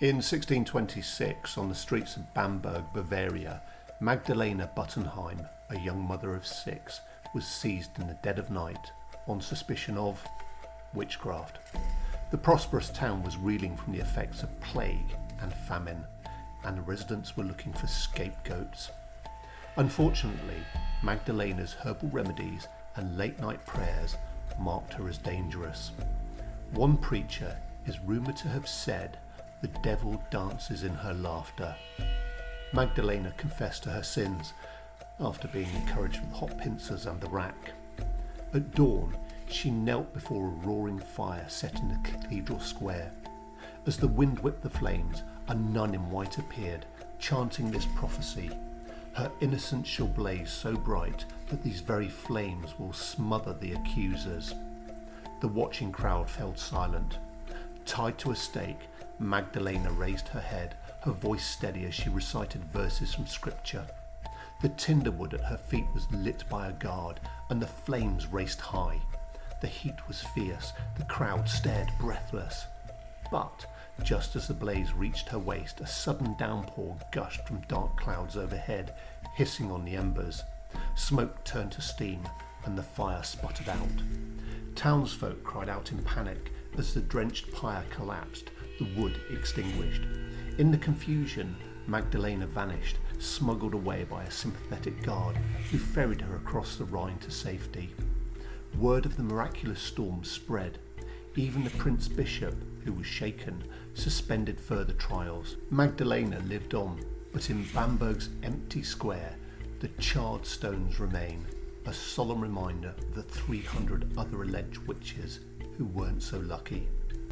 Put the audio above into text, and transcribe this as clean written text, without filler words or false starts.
In 1626, on the streets of Bamberg, Bavaria, Magdalena Buttenheim, a young mother of 6, was seized in the dead of night on suspicion of witchcraft. The prosperous town was reeling from the effects of plague and famine, and the residents were looking for scapegoats. Unfortunately, Magdalena's herbal remedies and late-night prayers marked her as dangerous. One preacher is rumoured to have said, "The devil dances in her laughter." Magdalena confessed to her sins after being encouraged with hot pincers and the rack. At dawn, she knelt before a roaring fire set in the cathedral square. As the wind whipped the flames, a nun in white appeared, chanting this prophecy: "Her innocence shall blaze so bright that these very flames will smother the accusers." The watching crowd fell silent. Tied to a stake, Magdalena raised her head, her voice steady as she recited verses from scripture. The tinder wood at her feet was lit by a guard, and the flames raced high. The heat was fierce, the crowd stared breathless. But just as the blaze reached her waist, a sudden downpour gushed from dark clouds overhead, hissing on the embers. Smoke turned to steam, and the fire sputtered out. Townsfolk cried out in panic as the drenched pyre collapsed, the wood extinguished. In the confusion, Magdalena vanished, smuggled away by a sympathetic guard who ferried her across the Rhine to safety. Word of the miraculous storm spread. Even the Prince Bishop, who was shaken, suspended further trials. Magdalena lived on, but in Bamberg's empty square, the charred stones remain, a solemn reminder of the 300 other alleged witches who weren't so lucky.